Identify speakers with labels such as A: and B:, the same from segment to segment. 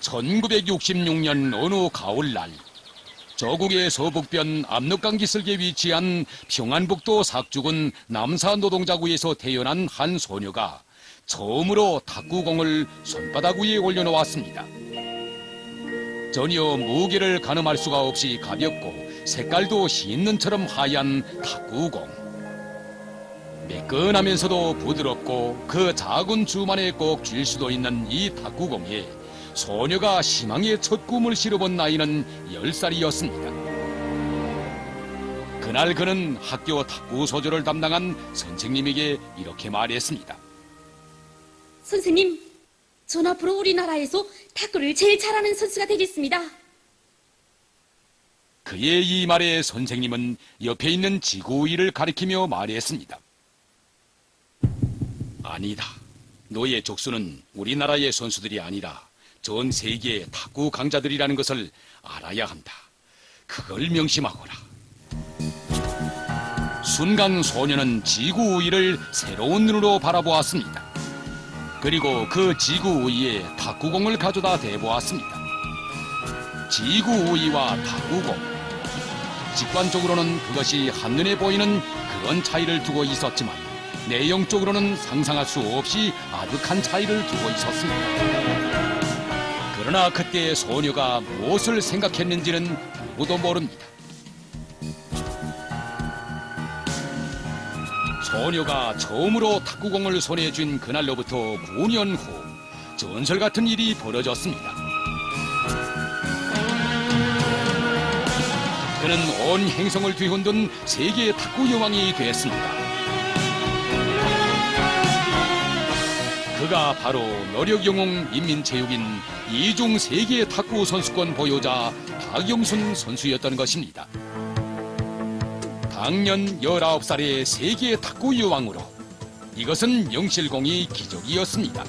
A: 1966년 어느 가을날 저국의 서북변 압록강 기슭에 위치한 평안북도 삭죽은 남사 노동자구에서 태어난 한 소녀가 처음으로 탁구공을 손바닥 위에 올려놓았습니다. 전혀 무게를 가늠할 수가 없이 가볍고 색깔도 흰눈처럼 하얀 탁구공. 매끈하면서도 부드럽고 그 작은 주만에 꼭 쥘 수도 있는 이 탁구공에 소녀가 희망의 첫 꿈을 실어본 나이는 10살이었습니다. 그날 그는 학교 탁구 소조를 담당한 선생님에게 이렇게 말했습니다.
B: 선생님, 전 앞으로 우리나라에서 탁구를 제일 잘하는 선수가 되겠습니다.
A: 그의 이 말에 선생님은 옆에 있는 지구 위를 가리키며 말했습니다. 아니다. 너의 족수는 우리나라의 선수들이 아니라 전 세계의 탁구 강자들이라는 것을 알아야 한다. 그걸 명심하거라. 순간 소녀는 지구 위를 새로운 눈으로 바라보았습니다. 그리고 그 지구 위에 탁구공을 가져다 대보았습니다. 지구 위와 탁구공. 직관적으로는 그것이 한눈에 보이는 그런 차이를 두고 있었지만 내용적으로는 상상할 수 없이 아득한 차이를 두고 있었습니다. 그러나 그때 소녀가 무엇을 생각했는지는 누구도 모릅니다. 소녀가 처음으로 탁구공을 손에 쥔 그날로부터 9년 후 전설 같은 일이 벌어졌습니다. 그는 온 행성을 뒤흔든 세계 탁구 여왕이 됐습니다. 그가 바로 노력영웅 인민체육인 이중 세계 탁구 선수권 보유자 박영순 선수였던 것입니다. 당년 19살의 세계 탁구 여왕으로 이것은 명실공히 기적이었습니다.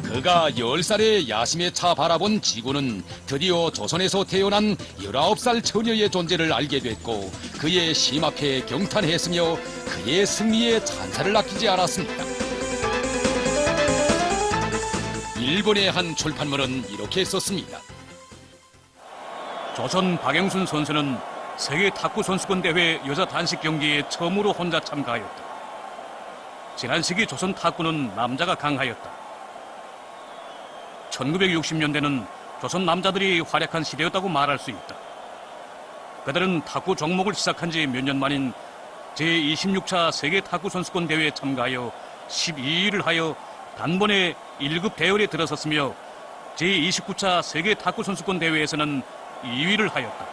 A: 그가 10살의 야심에 차 바라본 지구는 드디어 조선에서 태어난 19살 처녀의 존재를 알게 됐고 그의 심 앞에 경탄했으며 그의 승리에 찬사를 아끼지 않았습니다. 일본의 한 출판물은 이렇게 썼습니다.
C: 조선 박영순 선수는 세계 탁구 선수권 대회 여자 단식 경기에 처음으로 혼자 참가하였다. 지난 시기 조선 탁구는 남자가 강하였다. 1960년대는 조선 남자들이 활약한 시대였다고 말할 수 있다. 그들은 탁구 종목을 시작한 지 몇 년 만인 제26차 세계 탁구 선수권 대회에 참가하여 12위를 하여 단번에 1급 대열에 들어섰으며 제29차 세계 탁구 선수권 대회에서는 2위를 하였다.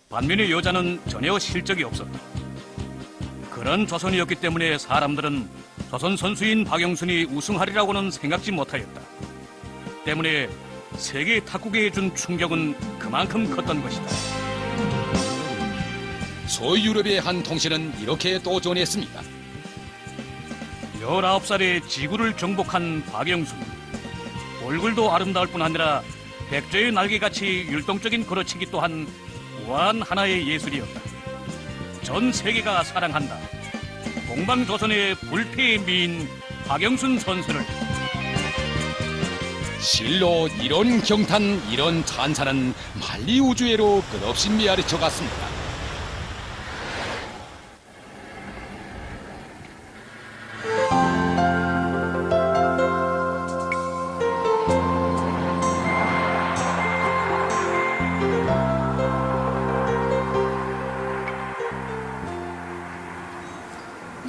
C: 반면에 여자는 전혀 실적이 없었다. 그런 조선이었기 때문에 사람들은 조선 선수인 박영순이 우승하리라고는 생각지 못하였다. 때문에 세계 탁구계에 준 충격은 그만큼 컸던 것이다.
A: 소유럽의 한 통신은 이렇게 또 전했습니다.
C: 19살에 지구를 정복한 박영순. 얼굴도 아름다울 뿐 아니라 백조의 날개같이 율동적인 걸어치기 또한 우아한 하나의 예술이었다. 전 세계가 사랑한다. 동방조선의 불태의 미인 박영순 선수를.
A: 실로 이런 경탄, 이런 찬사는 만리 우주에로 끝없이 메아리쳐 갔습니다.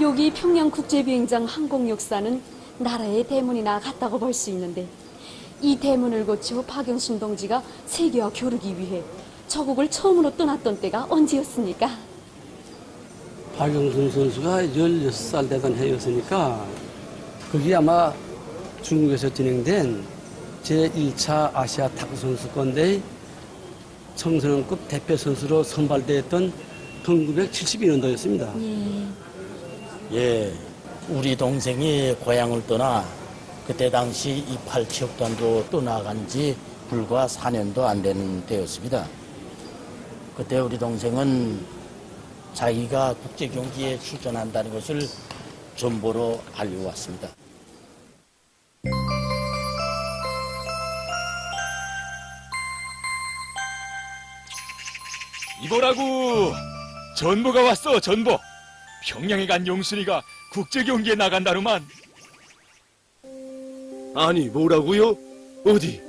B: 여기 평양국제비행장 항공역사는 나라의 대문이나 같다고 볼 수 있는데 이 대문을 거쳐 박영순 동지가 세계와 겨루기 위해 저국을 처음으로 떠났던 때가 언제였습니까?
D: 박영순 선수가 16살 되던 해였으니까 그게 아마 중국에서 진행된 제1차 아시아 탁구 선수권대회 청소년급 대표 선수로 선발됐던 1972년도였습니다.
E: 예, 우리 동생이 고향을 떠나 그때 당시 28체육단도 떠나간 지 불과 4년도 안 되는 때였습니다. 그때 우리 동생은 자기가 국제경기에 출전한다는 것을 전보로 알려왔습니다.
F: 이보라고. 전보가 왔어, 전보. 평양에 간 용순이가 국제 경기에 나간다루만.
G: 아니, 뭐라고요? 어디?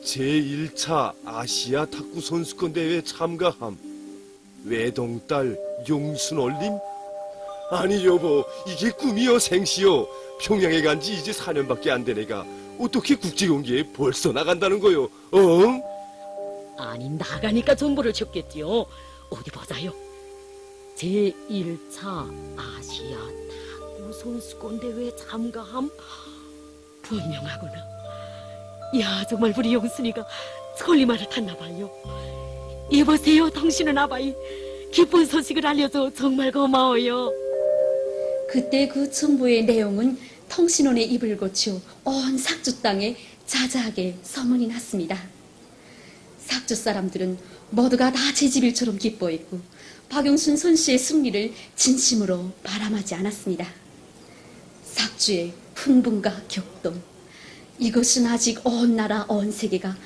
G: 제1차 아시아 탁구 선수권 대회 참가함. 외동딸 용순 올림? 아니, 여보, 이게 꿈이요, 생시요? 평양에 간 지 이제 4년밖에 안 된 애가 어떻게 국제 경기에 벌써 나간다는 거요? 어?
H: 아니 나가니까 정보를 줬겠지요. 어디 보자요. 제1차 아시아 탁구 선수권 대회 참가함. 분명하구나. 야 정말 우리 용순이가 설리말을 탔나 봐요. 여보세요 당신은 아바이. 기쁜 소식을 알려줘 정말 고마워요.
B: 그때 그 정보의 내용은 통신원의 입을 거쳐 온 삭주 땅에 자자하게 소문이 났습니다. 삭주 사람들은 모두가 다 제 집일처럼 기뻐했고 박용순 선수의 승리를 진심으로 바람하지 않았습니다. 삭주의 흥분과 격동, 이것은 아직 온 나라 온 세계가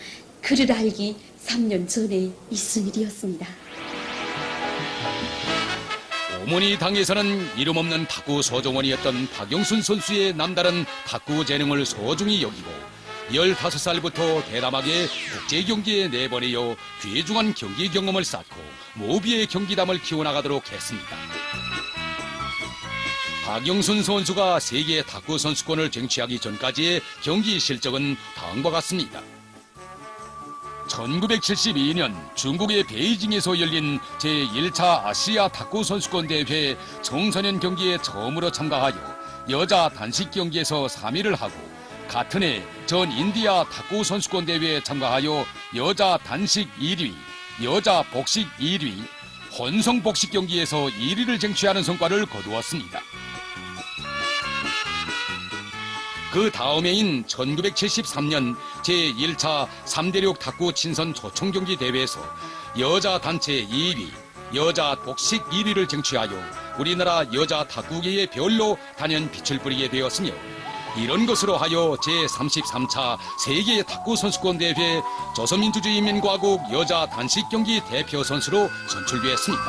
B: 그를 알기 3년 전에 있은 일이었습니다.
A: 어머니 당에서는 이름 없는 탁구 소정원이었던 박용순 선수의 남다른 탁구 재능을 소중히 여기고 15살부터 대담하게 국제 경기에 내보내어 귀중한 경기 경험을 쌓고 모비의 경기담을 키워나가도록 했습니다. 박용순 선수가 세계 탁구 선수권을 쟁취하기 전까지의 경기 실적은 다음과 같습니다. 1972년 중국의 베이징에서 열린 제1차 아시아 탁구 선수권 대회 청소년 경기에 처음으로 참가하여 여자 단식 경기에서 3위를 하고 같은 해 전 인디아 탁구 선수권 대회에 참가하여 여자 단식 1위, 여자 복식 1위, 혼성 복식 경기에서 1위를 쟁취하는 성과를 거두었습니다. 그 다음해인 1973년 제1차 3대륙 탁구 친선 초청경기 대회에서 여자 단체 2위, 여자 복식 1위를 쟁취하여 우리나라 여자 탁구계의 별로 단연 빛을 뿌리게 되었으며 이런 것으로 하여 제33차 세계 탁구 선수권 대회 조선민주주의인민공화국 여자 단식 경기 대표 선수로 선출되었습니다.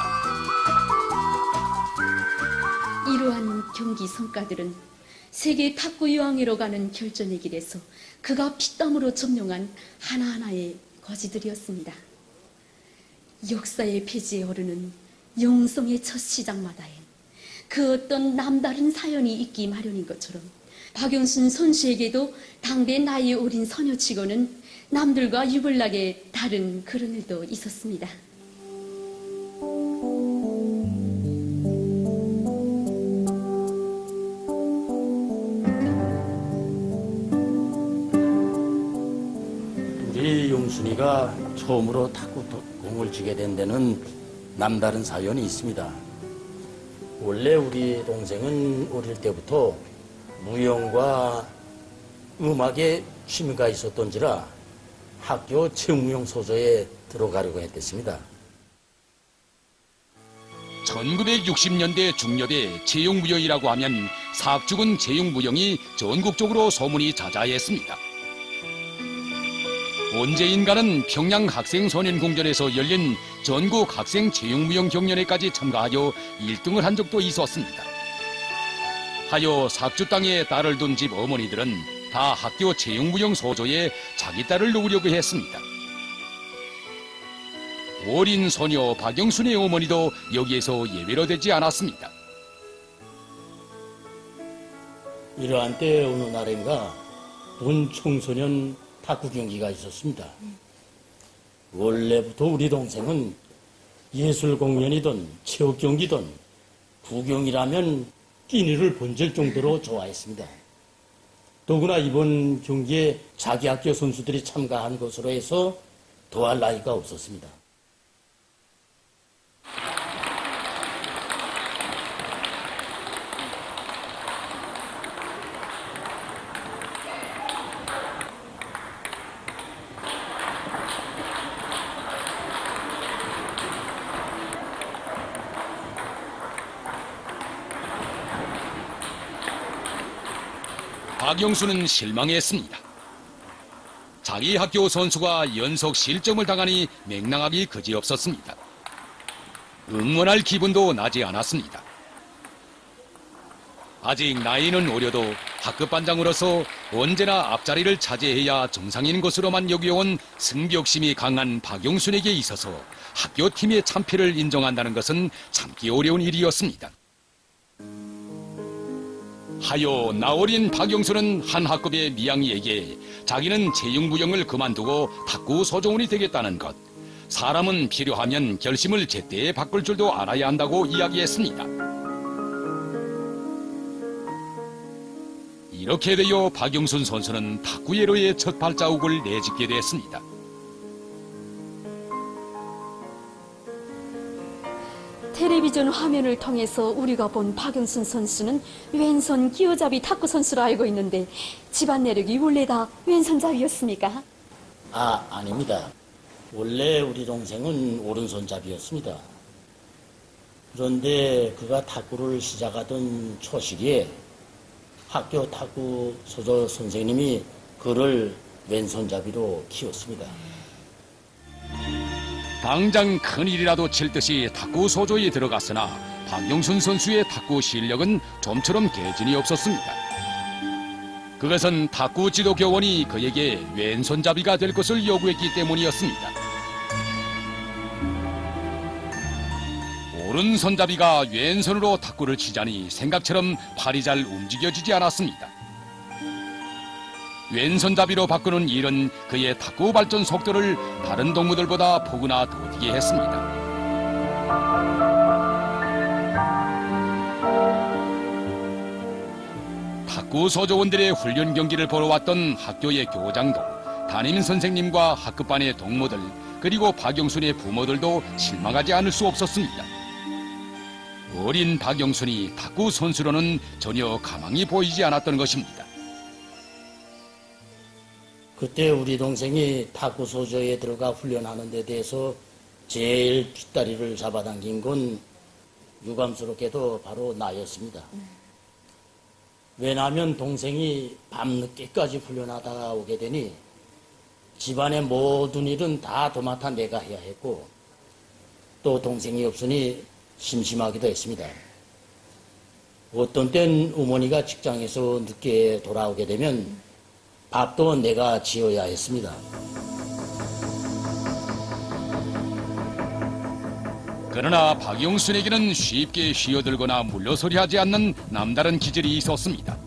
B: 이러한 경기 성과들은 세계 탁구 여왕회로 가는 결전의 길에서 그가 피땀으로 점령한 하나하나의 거지들이었습니다. 역사의 페이지에 오르는 영성의 첫 시작마다엔 그 어떤 남다른 사연이 있기 마련인 것처럼 박용순 선수에게도 당대 나이 어린 소녀치고는 남들과 유별나게 다른 그런 일도 있었습니다.
E: 우리 용순이가 처음으로 탁구공을 치게 된 데는 남다른 사연이 있습니다. 원래 우리 동생은 어릴 때부터 무용과 음악에 취미가 있었던지라 학교 체육무용 소조에 들어가려고 했댔습니다.
A: 1960년대 중엽에 체육무용이라고 하면 삭죽은 체육무용이 전국적으로 소문이 자자했습니다. 언제인가는 평양 학생소년공전에서 열린 전국 학생 체육무용 경연회까지 참가하여 1등을 한 적도 있었습니다. 하여 삭주 땅에 딸을 둔 집 어머니들은 다 학교 체육무용 소조에 자기 딸을 놓으려고 했습니다. 어린 소녀 박영순의 어머니도 여기에서 예외로 되지 않았습니다.
E: 이러한 때 어느 날인가 본 청소년 탁구 경기가 있었습니다. 원래부터 우리 동생은 예술 공연이든 체육 경기든 구경이라면 끼니를 번질 정도로 좋아했습니다. 더구나 이번 경기에 자기 학교 선수들이 참가한 것으로 해서 더할 나위가 없었습니다.
A: 박영수는 실망했습니다. 자기 학교 선수가 연속 실점을 당하니 맹랑함이 그지없었습니다. 응원할 기분도 나지 않았습니다. 아직 나이는 어려도 학급 반장으로서 언제나 앞자리를 차지해야 정상인 것으로만 여겨온 승벽심이 강한 박용순에게 있어서 학교팀의 참패를 인정한다는 것은 참기 어려운 일이었습니다. 하여 나어린 박용순은 한 학급의 미양이에게 자기는 체육무용을 그만두고 탁구 소조원이 되겠다는 것, 사람은 필요하면 결심을 제때에 바꿀 줄도 알아야 한다고 이야기했습니다. 이렇게 되어 박용순 선수는 탁구예로의 첫 발자국을 내딛게 됐습니다.
B: 텔레비전 화면을 통해서 우리가 본 박용순 선수는 왼손 기어잡이 탁구 선수로 알고 있는데 집안 내력이 원래 다 왼손잡이였습니까?
E: 아닙니다. 원래 우리 동생은 오른손잡이였습니다. 그런데 그가 탁구를 시작하던 초시기에 학교 탁구 소조 선생님이 그를 왼손잡이로 키웠습니다.
A: 당장 큰일이라도 칠 듯이 탁구 소조에 들어갔으나 박용순 선수의 탁구 실력은 좀처럼 개진이 없었습니다. 그것은 탁구 지도 교원이 그에게 왼손잡이가 될 것을 요구했기 때문이었습니다. 오른손잡이가 왼손으로 탁구를 치자니 생각처럼 팔이 잘 움직여지지 않았습니다. 왼손잡이로 바꾸는 일은 그의 탁구 발전 속도를 다른 동무들보다 포구나 더디게 했습니다. 탁구 소조원들의 훈련 경기를 보러 왔던 학교의 교장도, 담임 선생님과 학급반의 동무들, 그리고 박용순의 부모들도 실망하지 않을 수 없었습니다. 어린 박용순이 탁구 선수로는 전혀 가망이 보이지 않았던 것입니다.
E: 그때 우리 동생이 탁구 소조에 들어가 훈련하는 데 대해서 제일 뒷다리를 잡아당긴 건 유감스럽게도 바로 나였습니다. 왜냐하면 동생이 밤늦게까지 훈련하다가 오게 되니 집안의 모든 일은 다 도맡아 내가 해야 했고 또 동생이 없으니 심심하기도 했습니다. 어떤 땐 어머니가 직장에서 늦게 돌아오게 되면 밥도 내가 지어야 했습니다.
A: 그러나 박용순에게는 쉽게 쉬어들거나 물러서리하지 않는 남다른 기질이 있었습니다.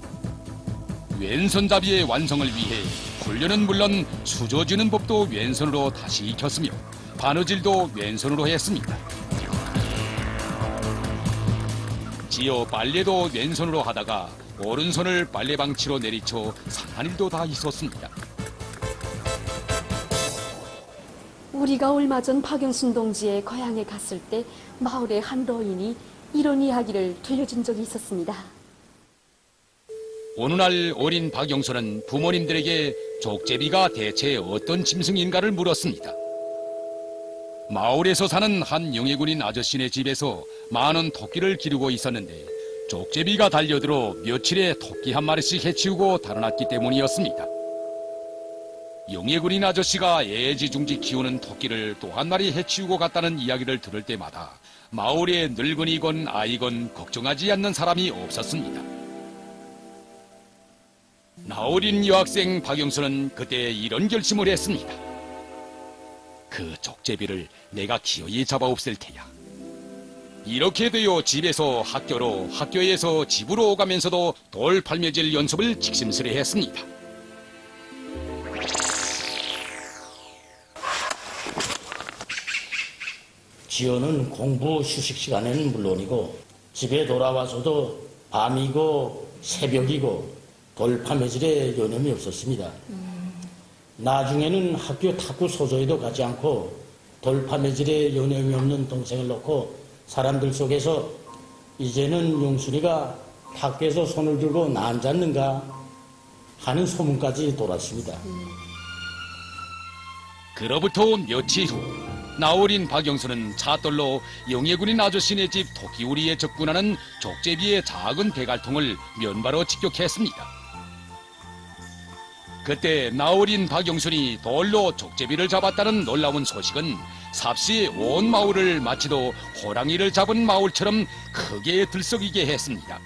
A: 왼손잡이의 완성을 위해 훈련은 물론 수저지는 법도 왼손으로 다시 익혔으며 바느질도 왼손으로 했습니다. 지어 빨래도 왼손으로 하다가 오른손을 빨래방치로 내리쳐 상한 일도 다 있었습니다.
B: 우리가 얼마 전 박용순 동지의 고향에 갔을 때 마을의 한 노인이 이런 이야기를 들려준 적이 있었습니다.
A: 어느 날 어린 박용순은 부모님들에게 족제비가 대체 어떤 짐승인가를 물었습니다. 마을에서 사는 한 영해군인 아저씨네 집에서 많은 토끼를 기르고 있었는데 족제비가 달려들어 며칠에 토끼 한 마리씩 해치우고 달아났기 때문이었습니다. 영예군인 아저씨가 애지중지 키우는 토끼를 또 한 마리 해치우고 갔다는 이야기를 들을 때마다 마을에 늙은이건 아이건 걱정하지 않는 사람이 없었습니다. 나어린 여학생 박용순은 그때 이런 결심을 했습니다. 그 족제비를 내가 기어이 잡아 없앨 테야. 이렇게 되어 집에서 학교로, 학교에서 집으로 오가면서도 돌 팔매질 연습을 직심스레 했습니다.
E: 지어는 공부 휴식 시간에는 물론이고 집에 돌아와서도 밤이고 새벽이고 돌파매질에 여념이 없었습니다. 나중에는 학교 탁구 소조에도 가지 않고 돌파매질에 여념이 없는 동생을 놓고 사람들 속에서 이제는 용순이가 탁구에서 손을 들고 나앉았는가 하는 소문까지 돌았습니다.
A: 그로부터 며칠 후 나어린 박용순은 차돌로 영예군인 아저씨네 집 토끼우리에 접근하는 족제비의 작은 대갈통을 면바로 직격했습니다. 그때 나어린 박영순이 돌로 족제비를 잡았다는 놀라운 소식은 삽시 온 마을을 마치도 호랑이를 잡은 마을처럼 크게 들썩이게 했습니다.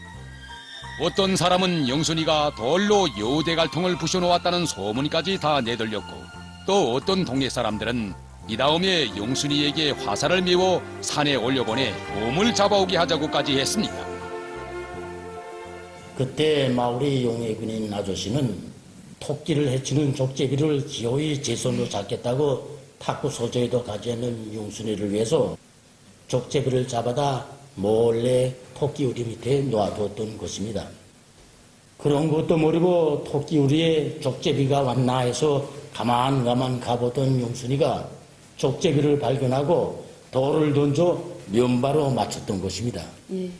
A: 어떤 사람은 영순이가 돌로 여우대갈통을 부셔놓았다는 소문까지 다 내돌렸고, 또 어떤 동네 사람들은 이 다음에 영순이에게 화살을 메워 산에 올려보내 곰을 잡아오게 하자고까지 했습니다.
E: 그때 마을의 용해군인 아저씨는 토끼를 해치는 족제비를 기어이 제 손으로 잡겠다고 탁구 소저에도 가지 않는 용순이를 위해서 족제비를 잡아다 몰래 토끼 우리 밑에 놓아두었던 것입니다. 그런 것도 모르고 토끼 우리에 족제비가 왔나 해서 가만 가보던 용순이가 족제비를 발견하고 돌을 던져 면바로 맞췄던 것입니다.
B: 예.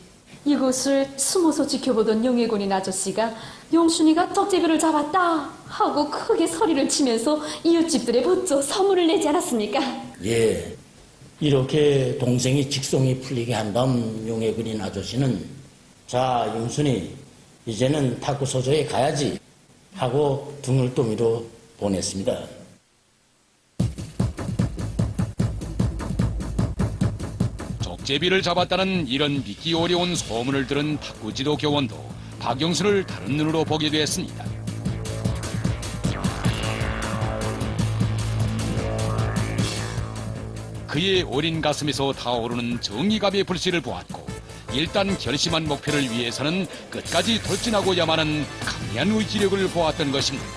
B: 이곳을 숨어서 지켜보던 용해군인 아저씨가 용순이가 쩍제비를 잡았다 하고 크게 소리를 치면서 이웃집들에 붙여 소문을 내지 않았습니까?
E: 예, 이렇게 동생이 직성이 풀리게 한 다음 용해군인 아저씨는 자 용순이 이제는 탁구 소조에 가야지 하고 등을 떠밀어 보냈습니다.
A: 족제비를 잡았다는 이런 믿기 어려운 소문을 들은 탁구지도 교원도 박영순을 다른 눈으로 보게 됐습니다. 그의 어린 가슴에서 타오르는 정의감의 불씨를 보았고, 일단 결심한 목표를 위해서는 끝까지 돌진하고야만 강력한 의지력을 보았던 것입니다.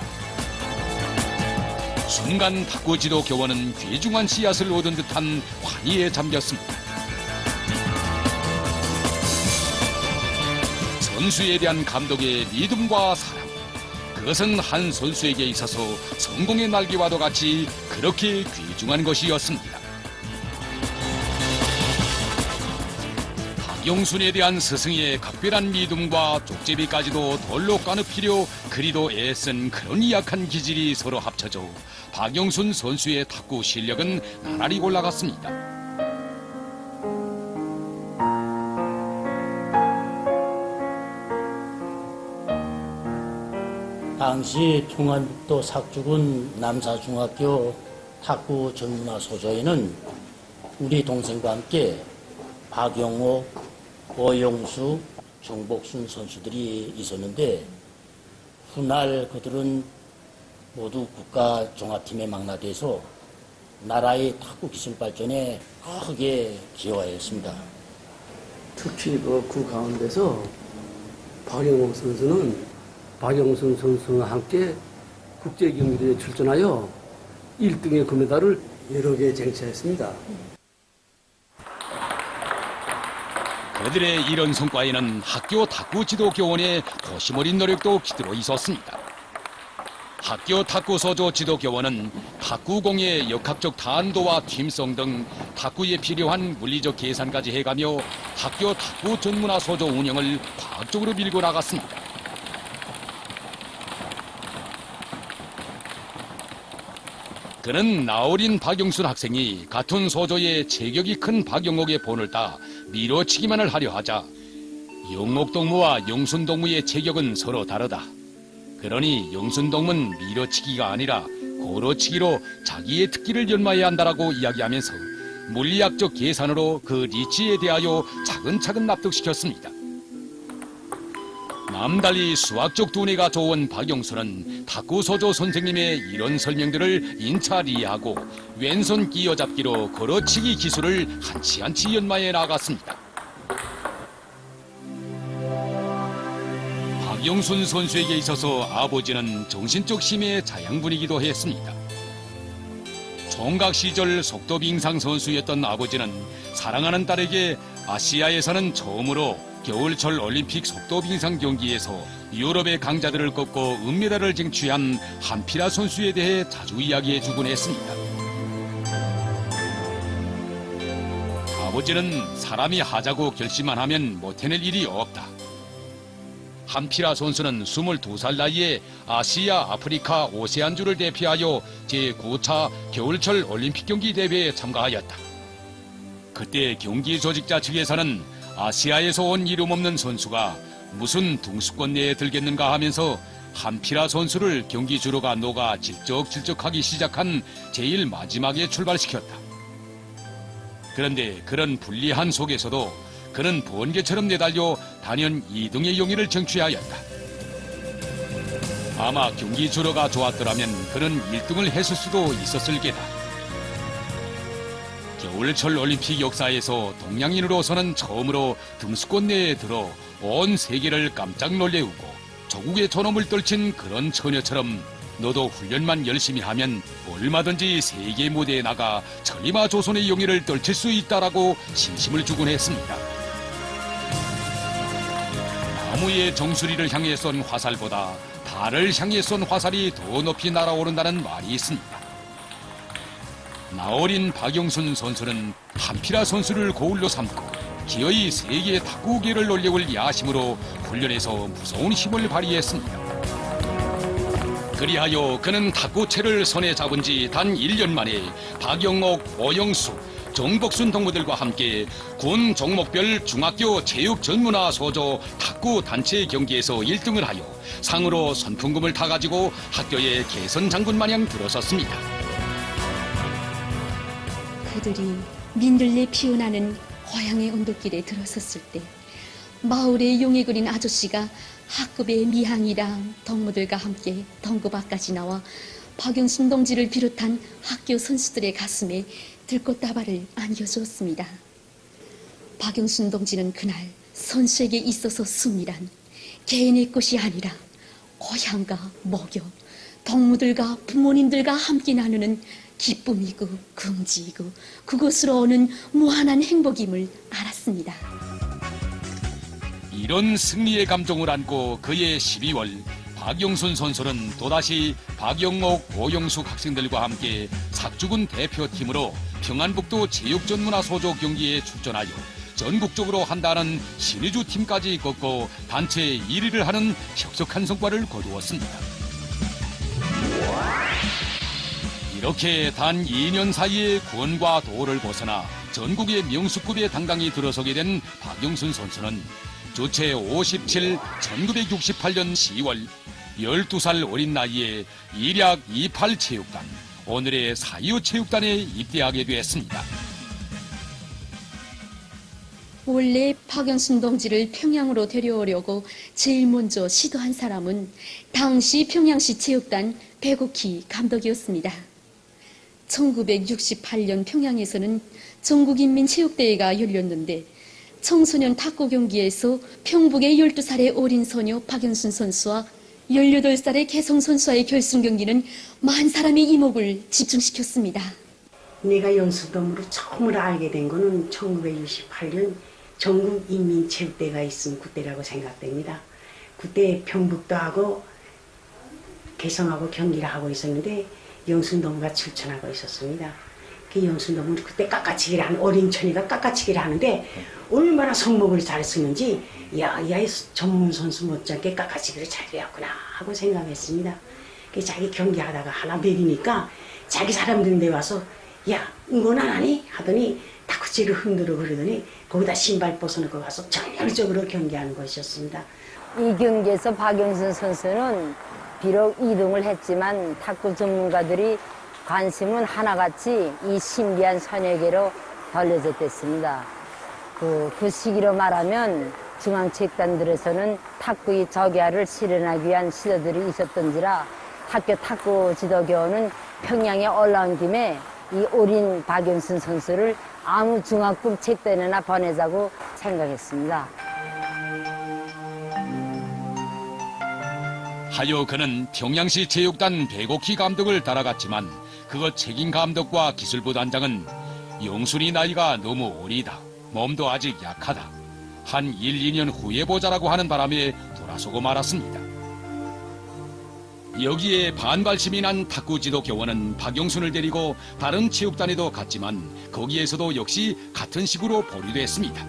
A: 순간 탁구지도 교원은 귀중한 씨앗을 얻은 듯한 환희에 잠겼습니다. 선수에 대한 감독의 믿음과 사랑, 그것은 한 선수에게 있어서 성공의 날개와도 같이 그렇게 귀중한 것이었습니다. 박영순에 대한 스승의 각별한 믿음과 족제비까지도 돌로 까눕히려 그리도 애쓴 그런 약한 기질이 서로 합쳐져 박영순 선수의 탁구 실력은 나날이 올라갔습니다.
E: 당시 평안북도 삭주군 남사중학교 탁구 전문화 소조에는 우리 동생과 함께 박영호, 오영수, 정복순 선수들이 있었는데 훗날 그들은 모두 국가종합팀에 망라돼서 나라의 탁구 기술 발전에 크게 기여하였습니다.
D: 특히 그 가운데서 박영호 선수는 박영순 선수와 함께 국제 경기대회에 출전하여 1등의 금메달을 여러 개 쟁취했습니다.
A: 그들의 이런 성과에는 학교 탁구 지도 교원의 고심 어린 노력도 깃들어 있었습니다. 학교 탁구 소조 지도 교원은 탁구공의 역학적 탄도와 팀성 등 탁구에 필요한 물리적 계산까지 해가며 학교 탁구 전문화 소조 운영을 과학적으로 밀고 나갔습니다. 그는 나어린 박영순 학생이 같은 소조의 체격이 큰 박영옥의 본을 따 밀어치기만을 하려 하자 영옥동무와 영순동무의 체격은 서로 다르다. 그러니 영순동무는 밀어치기가 아니라 고로치기로 자기의 특기를 연마해야 한다라고 이야기하면서 물리학적 계산으로 그 리치에 대하여 차근차근 납득시켰습니다. 남달리 수학적 두뇌가 좋은 박영순은 탁구소조 선생님의 이런 설명들을 인차 이해하고 왼손 끼어잡기로 걸어치기 기술을 한치 연마해 나갔습니다. 박영순 선수에게 있어서 아버지는 정신적 힘의 자양분이기도 했습니다. 총각 시절 속도빙상 선수였던 아버지는 사랑하는 딸에게 아시아에서는 처음으로 겨울철 올림픽 속도빙상 경기에서 유럽의 강자들을 꺾고 은메달을 쟁취한 한피라 선수에 대해 자주 이야기해주곤 했습니다. 아버지는 사람이 하자고 결심만 하면 못해낼 일이 없다. 한피라 선수는 22살 나이에 아시아, 아프리카, 오세안주를 대표하여 제9차 겨울철 올림픽 경기 대회에 참가하였다. 그때 경기 조직자 측에서는 아시아에서 온 이름 없는 선수가 무슨 등수권 내에 들겠는가 하면서 한피라 선수를 경기 주로가 녹아 질적질적하기 시작한 제일 마지막에 출발시켰다. 그런데 그런 불리한 속에서도 그는 번개처럼 내달려 단연 2등의 용의를 쟁취하였다. 아마 경기 주로가 좋았더라면 그는 1등을 했을 수도 있었을 게다. 겨울철 올림픽 역사에서 동양인으로서는 처음으로 등수권 내에 들어 온 세계를 깜짝 놀래우고 조국의 존엄을 떨친 그런 처녀처럼 너도 훈련만 열심히 하면 얼마든지 세계 무대에 나가 천리마 조선의 용의를 떨칠 수 있다라고 신심을 주곤 했습니다. 나무의 정수리를 향해 쏜 화살보다 달을 향해 쏜 화살이 더 높이 날아오른다는 말이 있습니다. 나어린 박영순 선수는 한피라 선수를 고울로 삼고 기어이 세계 탁구계를 놀래울 야심으로 훈련에서 무서운 힘을 발휘했습니다. 그리하여 그는 탁구채를 손에 잡은 지 단 1년 만에 박영옥, 오영수, 정복순 동무들과 함께 군 종목별 중학교 체육 전문화 소조 탁구 단체 경기에서 1등을 하여 상으로 선풍금을 타가지고 학교의 개선 장군 마냥 들어섰습니다.
B: 그들이 민들레 피어나는 고향의 언덕길에 들어섰을 때 마을에 용이 그린 아저씨가 학급의 미항이랑 동무들과 함께 덩급 앞까지 나와 박영순 동지를 비롯한 학교 선수들의 가슴에 들꽃다발을 안겨주었습니다. 박영순 동지는 그날 선수에게 있어서 승리란 개인의 것이 아니라 고향과 모교, 동무들과 부모님들과 함께 나누는 기쁨이고 긍지이고 그것으로 오는 무한한 행복임을 알았습니다.
A: 이런 승리의 감정을 안고 그해 12월 박영순 선수는 또다시 박영옥, 오영숙 학생들과 함께 삭주군 대표팀으로 평안북도 체육전문화소조 경기에 출전하여 전국적으로 한다는 신의주 팀까지 꺾고 단체 1위를 하는 혁혁한 성과를 거두었습니다. 이렇게 단 2년 사이에 군과 도를 벗어나 전국의 명수급에 당당히 들어서게 된 박영순 선수는 주체 57 1968년 10월 12살 어린 나이에 일약 28 체육단, 오늘의 4.25 체육단에 입대하게 되었습니다.
B: 원래 박영순 동지를 평양으로 데려오려고 제일 먼저 시도한 사람은 당시 평양시 체육단 백옥희 감독이었습니다. 1968년 평양에서는 전국인민체육대회가 열렸는데 청소년 탁구 경기에서 평북의 12살의 어린 소녀 박영순 선수와 18살의 개성 선수와의 결승 경기는 만 사람의 이목을 집중시켰습니다.
I: 내가 영수돔으로 처음으로 알게 된 거는 1968년 전국인민체육대회가 있은 그때라고 생각됩니다. 그때 평북도 하고 개성하고 경기를 하고 있었는데 영순돔과 출전하고 있었습니다. 그 영순돔은 그때 깎아치기를 하는 어린 처녀가 깎아치기를 하는데 얼마나 손목을 잘 쓰는지 야 전문 선수 못지않게 깎아치기를 잘 배웠구나 하고 생각했습니다. 자기 경기하다가 하나 배기니까 자기 사람들인데 와서 야 이건 안 하니? 하더니 탁구채를 흔들어 그러더니 거기다 신발 벗어놓고 가서 정열적으로 경기하는 것이었습니다.
J: 이 경기에서 박영순 선수는 비록 2등을 했지만 탁구 전문가들이 관심은 하나같이 이 신비한 소녀에게로 돌려졌댔습니다. 그 시기로 말하면 중앙체육단들에서는 탁구의 적야를 실현하기 위한 시도들이 있었던지라 학교 탁구 지도교원은 평양에 올라온 김에 이 어린 박영순 선수를 아무 중학급 체육단에나 보내자고 생각했습니다.
A: 하여 그는 평양시 체육단 백옥희 감독을 따라갔지만 그것 책임 감독과 기술부 단장은 영순이 나이가 너무 어리다. 몸도 아직 약하다. 한 1, 2년 후에 보자라고 하는 바람에 돌아서고 말았습니다. 여기에 반발심이 난 탁구 지도 교원은 박영순을 데리고 다른 체육단에도 갔지만 거기에서도 역시 같은 식으로 보류됐습니다.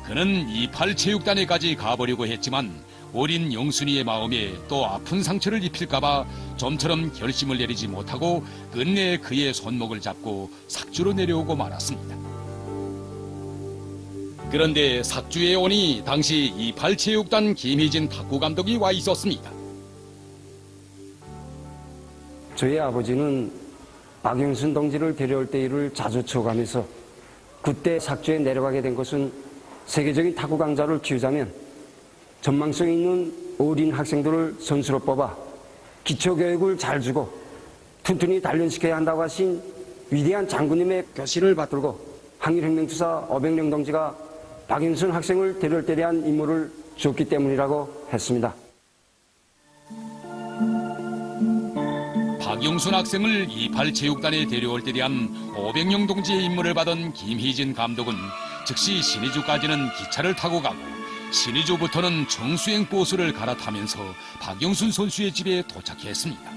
A: 그는 28 체육단에까지 가보려고 했지만 어린 영순이의 마음에 또 아픈 상처를 입힐까봐 좀처럼 결심을 내리지 못하고 끝내 그의 손목을 잡고 삭주로 내려오고 말았습니다. 그런데 삭주에 오니 당시 28체육단 김희진 탁구 감독이 와 있었습니다.
K: 저희 아버지는 박영순 동지를 데려올 때 일을 자주 쳐가면서 그때 삭주에 내려가게 된 것은 세계적인 탁구 강자를 키우자면 전망성 있는 어린 학생들을 선수로 뽑아 기초교육을 잘 주고 튼튼히 단련시켜야 한다고 하신 위대한 장군님의 교시를 받들고 항일혁명투사 어백령 동지가 박영순 학생을 데려올 때 대한 임무를 주었기 때문이라고 했습니다.
A: 박용순 학생을 28체육단에 데려올 때 대한 어백령 동지의 임무를 받은 김희진 감독은 즉시 신의주까지는 기차를 타고 가고 신의주부터는 정수행 버스를 갈아타면서 박용순 선수의 집에 도착했습니다.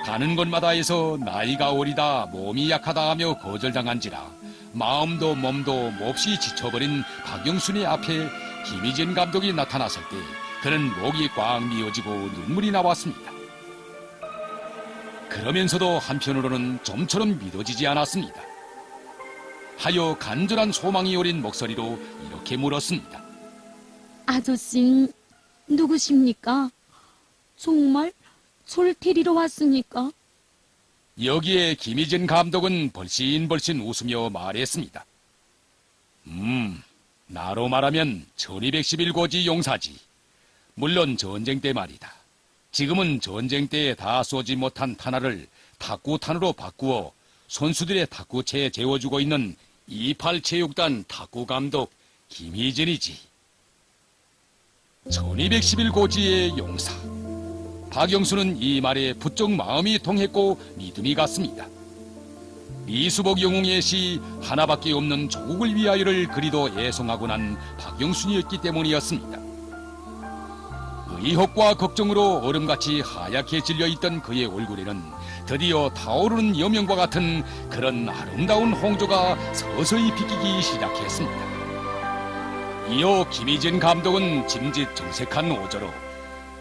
A: 가는 곳마다에서 나이가 어리다, 몸이 약하다 하며 거절당한지라 마음도 몸도 몹시 지쳐버린 박용순의 앞에 김희진 감독이 나타났을 때 그는 목이 꽉 미어지고 눈물이 나왔습니다. 그러면서도 한편으로는 좀처럼 믿어지지 않았습니다. 하여 간절한 소망이 어린 목소리로 이렇게 물었습니다.
L: 아저씨, 누구십니까? 정말 솔테리러 왔습니까?
A: 여기에 김희진 감독은 벌신벌신 웃으며 말했습니다. 나로 말하면 1211고지 용사지. 물론 전쟁 때 말이다. 지금은 전쟁 때에 다 쏘지 못한 탄화를 탁구탄으로 바꾸어 선수들의 탁구체에 재워주고 있는 28체육단 탁구 감독 김희진이지. 1211고지의 용사. 박영수는 이 말에 부쩍 마음이 통했고 믿음이 갔습니다. 이수복 영웅의 시 하나밖에 없는 조국을 위하여를 그리도 애송하고 난 박영순이었기 때문이었습니다. 의혹과 걱정으로 얼음같이 하얗게 질려있던 그의 얼굴에는 드디어 타오르는 여명과 같은 그런 아름다운 홍조가 서서히 비키기 시작했습니다. 이어 김희진 감독은 짐짓 정색한 어조로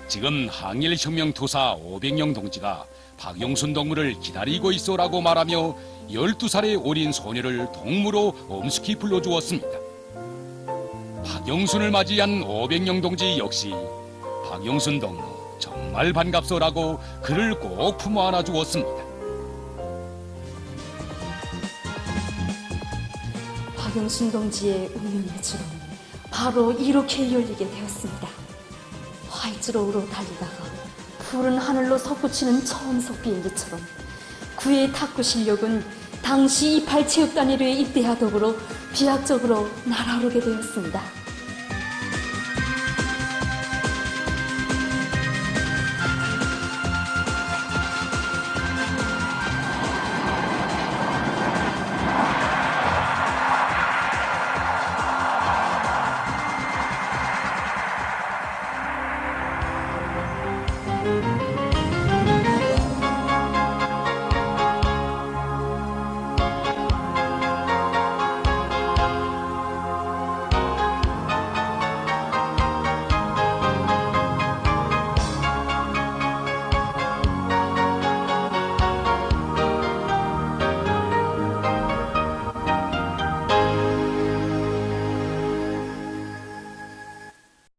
A: 지금 항일혁명투사 어백령 동지가 박용순 동무를 기다리고 있어라고 말하며 12살의 어린 소녀를 동무로 엄숙히 불러주었습니다. 박용순을 맞이한 어백령 동지 역시 박용순 동무 정말 반갑소라고 그를 꼭 품어 안아 주었습니다.
B: 박용순 동지의 운명의 줄은 바로 이렇게 열리게 되었습니다. 활주로우로 달리다가 푸른 하늘로 솟구치는 처음석 비행기처럼 그의 탁구 실력은 당시 28체육단 1회에 입대하도록 비약적으로 날아오르게 되었습니다.